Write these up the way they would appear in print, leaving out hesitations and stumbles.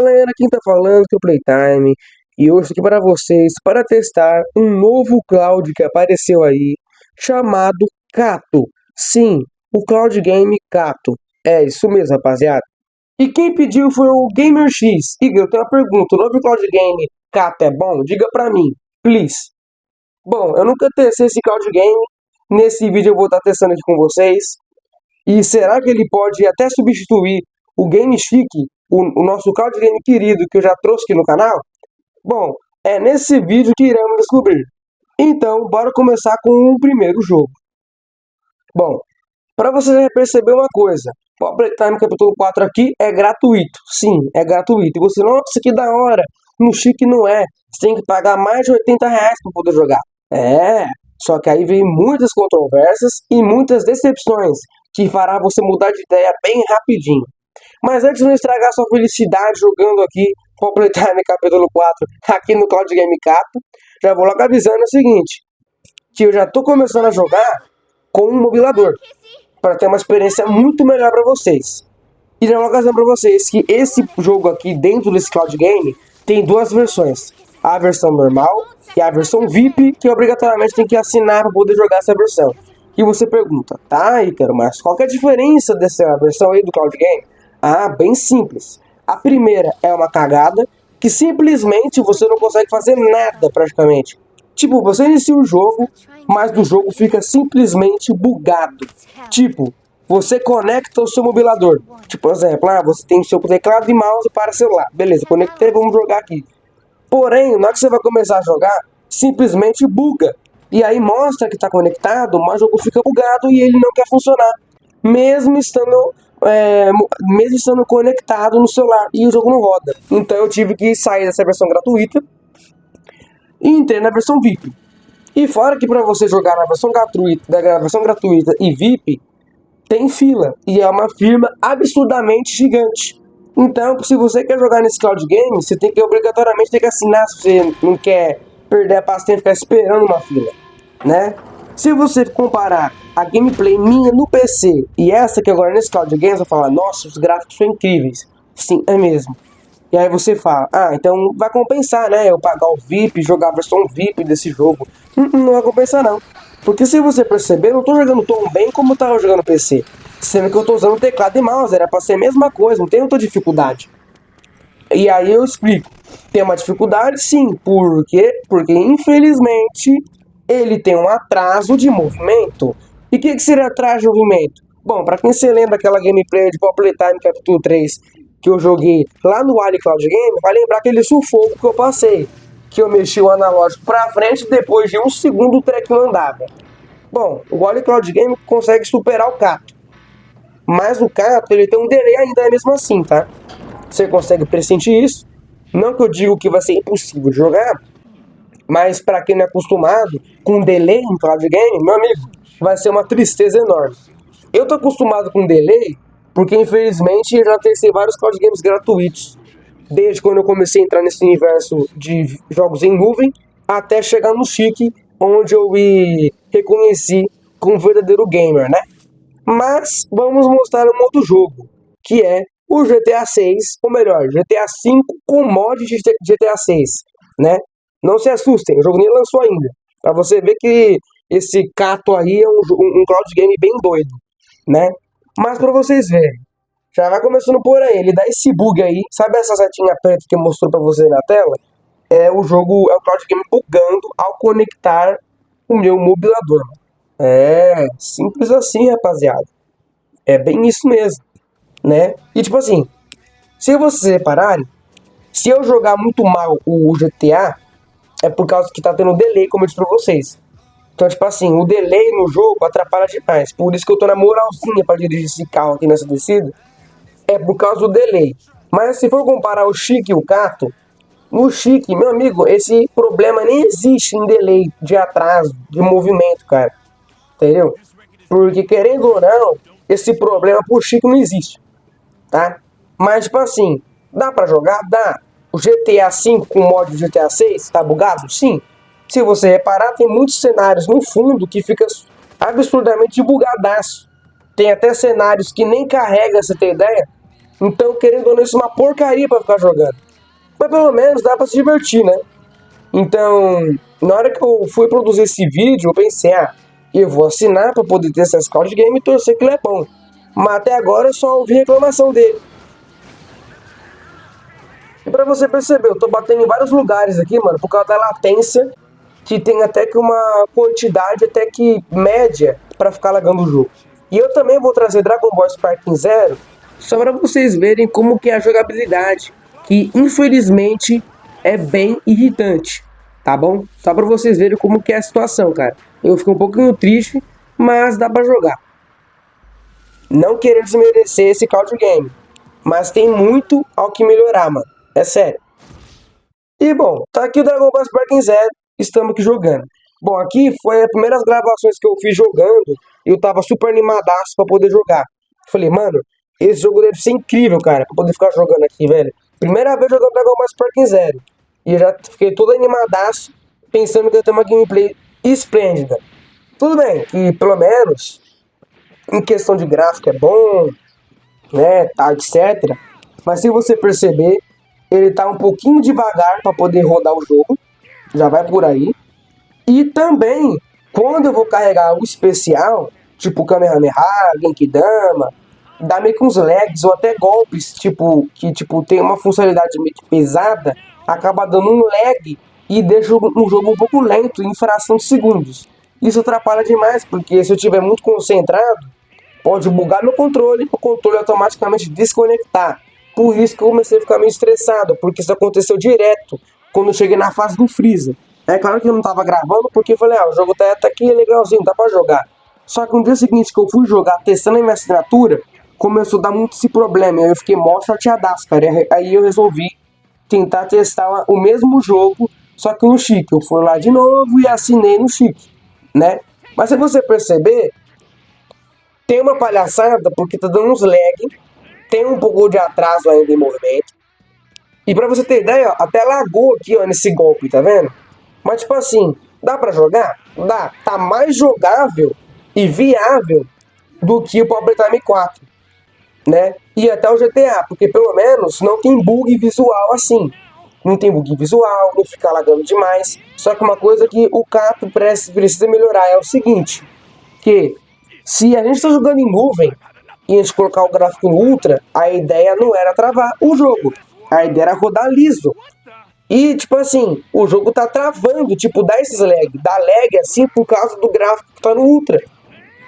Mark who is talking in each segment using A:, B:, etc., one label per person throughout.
A: galera, quem tá falando que é o Playtime, e hoje estou aqui para vocês para testar um novo Cloud que apareceu aí, chamado Cato. Sim, o Cloud Game Cato. É isso mesmo, rapaziada. E quem pediu foi o GamerX. Igor, eu tenho uma pergunta, o novo Cloud Game Cato é bom? Diga pra mim, please. Bom, eu nunca testei esse Cloud Game, nesse vídeo eu vou estar testando aqui com vocês. E será que ele pode até substituir o Game Chic, o nosso card game querido que eu já trouxe aqui no canal? Bom, é nesse vídeo que iremos descobrir. Então, bora começar com o primeiro jogo. Bom, para você já perceber uma coisa, o Playtime Capítulo 4 aqui é gratuito. Sim, é gratuito. E você, nossa, que da hora. No Chic não é. Você tem que pagar mais de R$80 para poder jogar. É, só que aí vem muitas controvérsias e muitas decepções que fará você mudar de ideia bem rapidinho. Mas antes de não estragar sua felicidade jogando aqui com Playtime Capítulo 4 aqui no Cloud Game Cap, já vou logo avisando o seguinte, que eu já tô começando a jogar com um mobilador, para ter uma experiência muito melhor para vocês. E já vou logo avisando para vocês que esse jogo aqui dentro desse Cloud Game tem duas versões, a versão normal e a versão VIP, que obrigatoriamente tem que assinar para poder jogar essa versão. E você pergunta, tá, Ícaro, mas qual que é a diferença dessa versão aí do Cloud Game? Ah, bem simples. A primeira é uma cagada, que simplesmente você não consegue fazer nada praticamente. Tipo, você inicia o jogo, mas o jogo fica simplesmente bugado. Tipo, você conecta o seu mobilador. Tipo, por exemplo, você tem o seu teclado e mouse para celular. Beleza, conectei, vamos jogar aqui. Porém, na hora que você vai começar a jogar, simplesmente buga. E aí mostra que está conectado, mas o jogo fica bugado e ele não quer funcionar. Mesmo estando conectado no celular e o jogo não roda. Então eu tive que sair dessa versão gratuita e entrei na versão VIP. E fora que para você jogar na versão gratuita e VIP, tem fila. E é uma firma absurdamente gigante. Então, se você quer jogar nesse Cloud Game, você tem que obrigatoriamente ter que assinar se você não quer perder a paciência e ficar esperando uma fila, né? Se você comparar a gameplay minha no PC e essa que agora nesse Cloud Game, você vai falar, nossa, os gráficos são incríveis. Sim, é mesmo. E aí você fala, então vai compensar, né? Eu pagar o VIP, jogar a versão VIP desse jogo. Não vai compensar não. Porque se você perceber, eu não tô jogando tão bem como eu tava jogando no PC. Sendo que eu tô usando teclado e mouse, era pra ser a mesma coisa, não tem outra dificuldade. E aí eu explico. Tem uma dificuldade, sim. Por quê? Porque infelizmente ele tem um atraso de movimento. E o que seria atraso de movimento? Bom, pra quem se lembra daquela gameplay de Playtime Capítulo 3 que eu joguei lá no Wily Cloud Game, vai lembrar aquele sufoco que eu passei. Que eu mexi o analógico pra frente e depois de um segundo o treco andava. Bom, o Wily Cloud Game consegue superar o Cato. Mas o Cato, ele tem um delay ainda mesmo assim, tá? Você consegue pressentir isso. Não que eu digo que vai ser impossível de jogar, mas para quem não é acostumado com delay em Cloud Game, meu amigo, vai ser uma tristeza enorme. Eu tô acostumado com delay porque infelizmente eu já testei vários Cloud Games gratuitos. Desde quando eu comecei a entrar nesse universo de jogos em nuvem, até chegar no Chic, onde eu me reconheci como um verdadeiro gamer, né? Mas vamos mostrar um outro jogo, que é o GTA 6, ou melhor, GTA 5 com mod de GTA 6, né? Não se assustem, o jogo nem lançou ainda. Pra você ver que esse Cato aí é um cloud game bem doido, né? Mas pra vocês verem, já vai começando por aí, ele dá esse bug aí, sabe essa setinha preta que mostrou pra você na tela? É o cloud game bugando ao conectar o meu mobilador. É, simples assim, rapaziada. É bem isso mesmo, né? E tipo assim, se vocês repararem, se eu jogar muito mal o GTA, é por causa que tá tendo delay, como eu disse pra vocês. Então, tipo assim, o delay no jogo atrapalha demais. Por isso que eu tô na moralzinha pra dirigir esse carro aqui nessa descida. É por causa do delay. Mas se for comparar o Chic e o Cato, no Chic, meu amigo, esse problema nem existe em delay de atraso, de movimento, cara. Entendeu? Porque querendo ou não, esse problema pro Chico não existe, tá? Mas tipo assim, dá pra jogar? Dá. O GTA V com o mod do GTA 6 tá bugado? Sim. Se você reparar, tem muitos cenários no fundo que fica absurdamente bugadaço. Tem até cenários que nem carrega, você tem ideia? Então, querendo ou não, isso é uma porcaria pra ficar jogando. Mas pelo menos dá pra se divertir, né? Então, na hora que eu fui produzir esse vídeo, eu pensei, eu vou assinar pra poder ter esse cloud game e torcer que ele é bom. Mas até agora eu só ouvi reclamação dele. E pra você perceber, eu tô batendo em vários lugares aqui, mano, por causa da latência, que tem até que uma quantidade até que média pra ficar lagando o jogo. E eu também vou trazer Dragon Ball Sparking Zero, só pra vocês verem como que é a jogabilidade, que infelizmente é bem irritante, tá bom? Só pra vocês verem como que é a situação, cara. Eu fico um pouquinho triste, mas dá pra jogar. Não querer desmerecer esse cloud game, mas tem muito ao que melhorar, mano. É sério. E bom, tá aqui o Dragon Ball Sparking Zero, estamos aqui jogando. Bom, aqui foi as primeiras gravações que eu fiz jogando, e eu tava super animadaço pra poder jogar. Falei, mano, esse jogo deve ser incrível, cara, pra poder ficar jogando aqui, velho. Primeira vez jogando Dragon Ball Sparking Zero. E eu já fiquei todo animadaço, pensando que ia ter uma gameplay esplêndida. Tudo bem, que pelo menos, em questão de gráfico é bom, né, tá, etc. Mas se você perceber, ele tá um pouquinho devagar para poder rodar o jogo, já vai por aí. E também, quando eu vou carregar o especial, tipo Kamehameha, Genkidama, dá meio que uns lags ou até golpes, tipo, que tipo, tem uma funcionalidade meio que pesada, acaba dando um lag e deixa um jogo um pouco lento em fração de segundos. Isso atrapalha demais, porque se eu estiver muito concentrado, pode bugar meu controle, o controle automaticamente desconectar. Por isso que eu comecei a ficar meio estressado, porque isso aconteceu direto quando eu cheguei na fase do Freeza. É claro que eu não tava gravando, porque eu falei, o jogo tá aqui legalzinho, dá pra jogar. Só que no dia seguinte que eu fui jogar, testando a minha assinatura, começou a dar muito esse problema, e aí eu fiquei mó chateadaço, cara. Aí eu resolvi tentar testar o mesmo jogo, só que no Chique. Eu fui lá de novo e assinei no Chique, né? Mas se você perceber, tem uma palhaçada porque tá dando uns lag, tem um pouco de atraso ainda em movimento. E pra você ter ideia, ó, até lagou aqui, ó, nesse golpe, tá vendo? Mas tipo assim, dá pra jogar? Dá. Tá mais jogável e viável do que o Power Time 4, né? E até o GTA, porque pelo menos não tem bug visual assim. Não tem bug visual, não fica lagando demais. Só que uma coisa que o Cato precisa melhorar é o seguinte, que se a gente está jogando em nuvem e a gente colocar o gráfico no Ultra, a ideia não era travar o jogo. A ideia era rodar liso. E, tipo assim, o jogo tá travando, tipo, dá esses lag. Dá lag, assim, por causa do gráfico que tá no Ultra.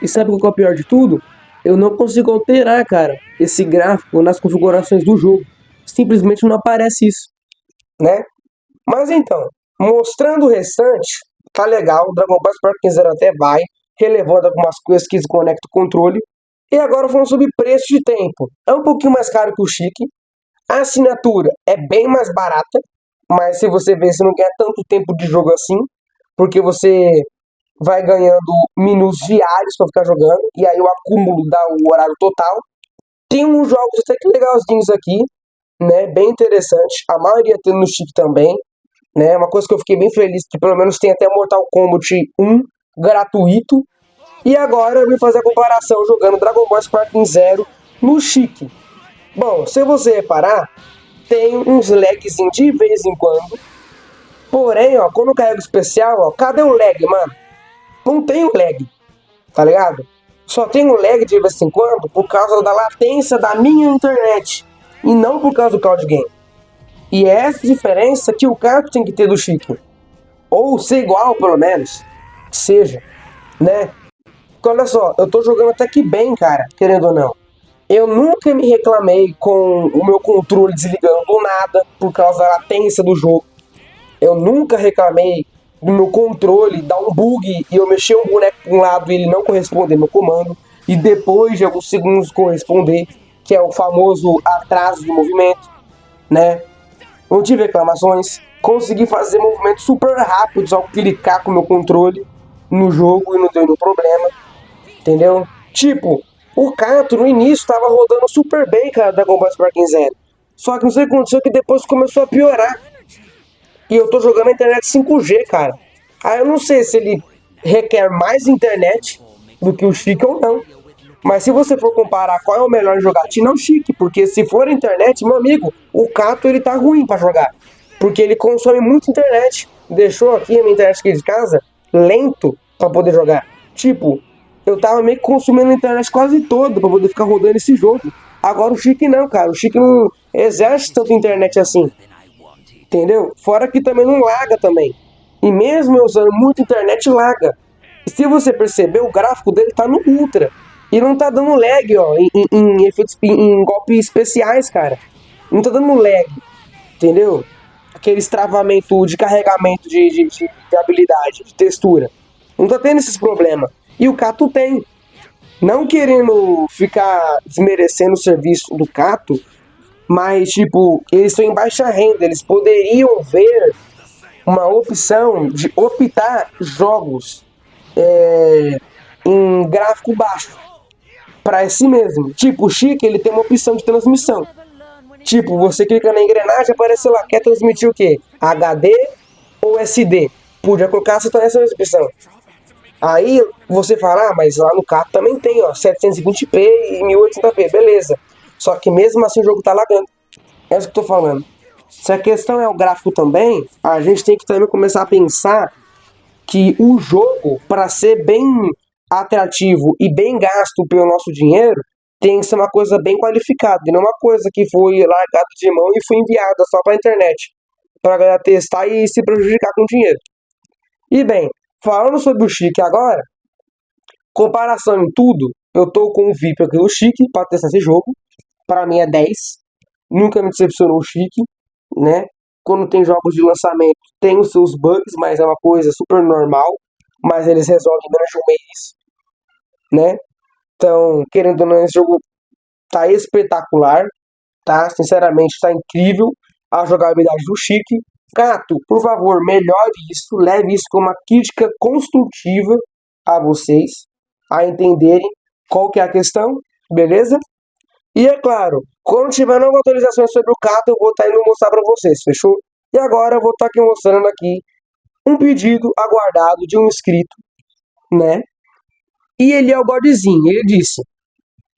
A: E sabe o que é o pior de tudo? Eu não consigo alterar, cara, esse gráfico nas configurações do jogo. Simplesmente não aparece isso, né? Mas então, mostrando o restante, tá legal. O Dragon Ball Sparking Zero até vai, relevando algumas coisas que desconectam o controle. E agora falando sobre preço de tempo. É um pouquinho mais caro que o Chique. A assinatura é bem mais barata, mas se você ver, você não ganha tanto tempo de jogo assim, porque você vai ganhando minutos diários para ficar jogando, e aí o acúmulo dá o horário total. Tem uns jogos até que legalzinhos aqui, né, bem interessante. A maioria tem no Chique também, né? Uma coisa que eu fiquei bem feliz, que pelo menos tem até Mortal Kombat 1 gratuito. E agora eu vim fazer a comparação jogando Dragon Ball Sparking Zero no Chique. Bom, se você reparar, tem uns lagzinhos de vez em quando. Porém, ó, quando eu carrego especial, ó, cadê o lag, mano? Não tem o lag, tá ligado? Só tem o lag de vez em quando por causa da latência da minha internet. E não por causa do cloud game. E é essa diferença que o carro tem que ter do Chique. Ou ser igual, pelo menos. Que seja, né? Porque olha só, eu tô jogando até que bem, cara, querendo ou não. Eu nunca me reclamei com o meu controle desligando do nada por causa da latência do jogo. Eu nunca reclamei do meu controle dar um bug e eu mexer um boneco para um lado e ele não corresponder ao meu comando. E depois de alguns segundos corresponder, que é o famoso atraso de movimento, né? Não tive reclamações. Consegui fazer movimentos super rápidos ao clicar com o meu controle no jogo e não deu nenhum problema. Entendeu? Tipo, o Cato no início tava rodando super bem, cara, Dragon Ball Sparking Zero. Só que não sei o que aconteceu, que depois começou a piorar. E eu tô jogando na internet 5G, cara. Aí eu não sei se ele requer mais internet do que o Chique ou não. Mas se você for comparar qual é o melhor jogatina, é o Chique, porque se for a internet, meu amigo, o Cato ele tá ruim pra jogar, porque ele consome muita internet. Deixou aqui a minha internet aqui de casa lento pra poder jogar. Tipo, eu tava meio que consumindo a internet quase toda pra poder ficar rodando esse jogo. Agora o Chique não, cara, o Chique não exerce tanta internet assim, entendeu? Fora que também não laga também. E mesmo eu usando muita internet, laga. E se você perceber, o gráfico dele tá no Ultra. E não tá dando lag, ó, em efeitos, em golpes especiais, cara. Não tá dando lag, entendeu? Aqueles travamento de carregamento de habilidade, de textura. Não tá tendo esses problemas. E o Cato tem. Não querendo ficar desmerecendo o serviço do Cato, mas, tipo, eles estão em baixa renda. Eles poderiam ver uma opção de optar jogos em gráfico baixo para si mesmo. Tipo, o Chique, ele tem uma opção de transmissão. Tipo, você clica na engrenagem, aparece lá, quer transmitir o quê? HD ou SD? Podia colocar essa opção. Aí você fala, ah, mas lá no carro também tem, ó, 720p e 1080p, beleza. Só que mesmo assim o jogo tá lagando. É isso que eu tô falando. Se a questão é o gráfico também, a gente tem que também começar a pensar que o jogo, para ser bem atrativo e bem gasto pelo nosso dinheiro, tem que ser uma coisa bem qualificada, e não uma coisa que foi largada de mão e foi enviada só para a internet, para a galera testar e se prejudicar com dinheiro. E bem, falando sobre o Chique agora, comparação em tudo, eu tô com o VIP aqui do Chique para testar esse jogo, para mim é 10, nunca me decepcionou o Chique, né? Quando tem jogos de lançamento, tem os seus bugs, mas é uma coisa super normal, mas eles resolvem em menos de um mês, né? Então, querendo ou não, esse jogo tá espetacular, tá? Sinceramente, tá incrível a jogabilidade do Chique. Cato, por favor, melhore isso, leve isso como uma crítica construtiva a vocês, a entenderem qual que é a questão, beleza? E é claro, quando tiver novas atualizações sobre o Cato, eu vou estar indo mostrar para vocês, fechou? E agora eu vou estar aqui mostrando aqui um pedido aguardado de um inscrito, né? E ele é o Godzinho, ele disse: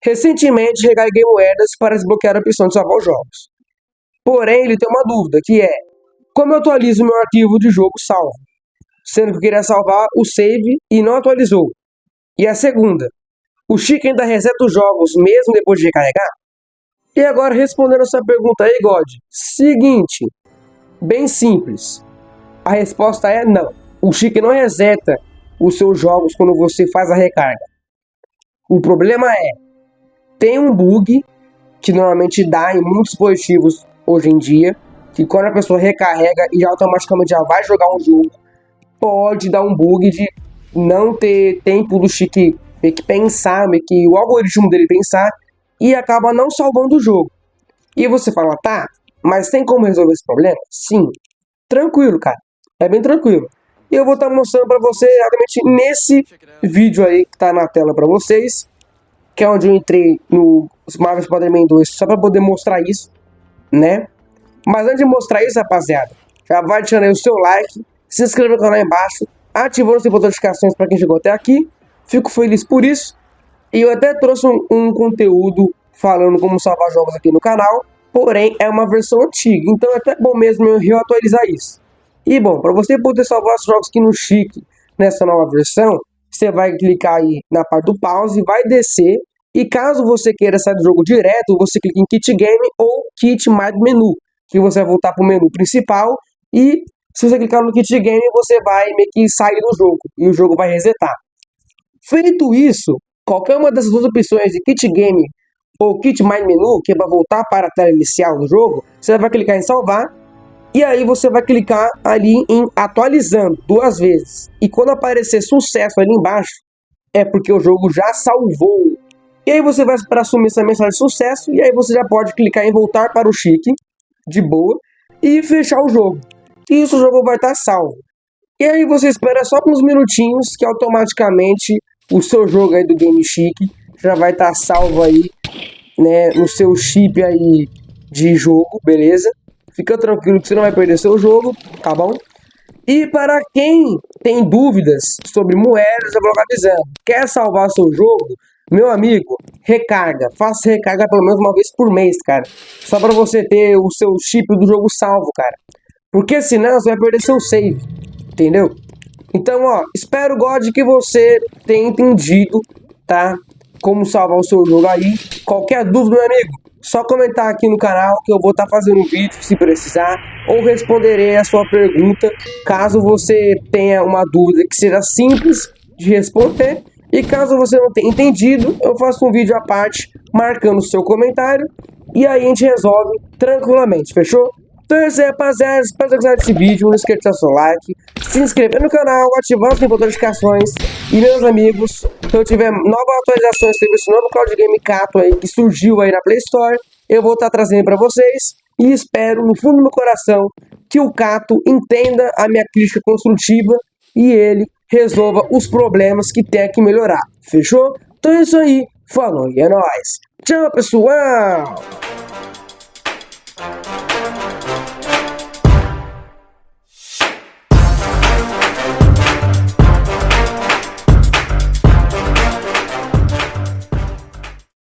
A: recentemente recarreguei moedas para desbloquear a opção de salvar os jogos. Porém, ele tem uma dúvida, que é: como eu atualizo meu arquivo de jogo salvo? Sendo que eu queria salvar o save e não atualizou. E a segunda: o Chique ainda reseta os jogos mesmo depois de recarregar? E agora, respondendo essa pergunta aí, God, seguinte, bem simples. A resposta é não. O Chique não reseta os seus jogos quando você faz a recarga. O problema é, tem um bug que normalmente dá em muitos dispositivos hoje em dia, que quando a pessoa recarrega e automaticamente já vai jogar um jogo, pode dar um bug de não ter tempo do Chique meio que pensar, meio que o algoritmo dele pensar, e acaba não salvando o jogo. E você fala, tá, mas tem como resolver esse problema? Sim. Tranquilo, cara. É bem tranquilo. E eu vou estar mostrando pra você exatamente nesse vídeo aí que tá na tela pra vocês, que é onde eu entrei no Marvel Spider-Man 2 só pra poder mostrar isso, né? Mas antes de mostrar isso, rapaziada, já vai deixando aí o seu like, se inscreva no canal aí embaixo, ativando as notificações pra quem chegou até aqui. Fico feliz por isso. E eu até trouxe um conteúdo falando como salvar jogos aqui no canal, porém é uma versão antiga, então é até bom mesmo eu reatualizar isso. E bom, para você poder salvar os jogos aqui no Chique, nessa nova versão, você vai clicar aí na parte do pause, vai descer, e caso você queira sair do jogo direto, você clica em Kit Game ou Kit Mais Menu, que você vai voltar para o menu principal, e se você clicar no Kit Game, você vai meio que sair do jogo, e o jogo vai resetar. Feito isso, qualquer uma dessas duas opções de Kit Game ou Kit Mais Menu, que é para voltar para a tela inicial do jogo, você vai clicar em salvar, e aí você vai clicar ali em atualizando duas vezes. E quando aparecer sucesso ali embaixo, é porque o jogo já salvou. E aí você vai para assumir essa mensagem de sucesso, e aí você já pode clicar em voltar para o Chique, de boa, e fechar o jogo. E isso o jogo vai estar salvo. E aí você espera só uns minutinhos que automaticamente o seu jogo aí do Game Chique já vai estar salvo aí, né, no seu chip aí de jogo, beleza? Fica tranquilo que você não vai perder seu jogo, tá bom? E para quem tem dúvidas sobre moedas, eu vou logo avisando. Quer salvar seu jogo? Meu amigo, recarga. Faça recarga pelo menos uma vez por mês, cara. Só pra você ter o seu chip do jogo salvo, cara. Porque senão você vai perder seu save. Entendeu? Então, ó, espero, God, que você tenha entendido, tá? Como salvar o seu jogo aí. Qualquer dúvida, meu amigo, só comentar aqui no canal que eu vou estar fazendo um vídeo se precisar, ou responderei a sua pergunta caso você tenha uma dúvida que seja simples de responder. E caso você não tenha entendido, eu faço um vídeo à parte marcando o seu comentário e aí a gente resolve tranquilamente, fechou? Então é isso aí, rapaziada. Espero que gostar desse vídeo. Não esqueça de deixar seu like, se inscrever no canal, ativar as notificações. E meus amigos, se eu tiver novas atualizações sobre esse novo Cloud Game Cato aí que surgiu aí na Play Store, eu vou estar trazendo para vocês. E espero, no fundo do meu coração, que o Cato entenda a minha crítica construtiva e ele resolva os problemas que tem que melhorar. Fechou? Então é isso aí. Falou e é nóis. Tchau, pessoal!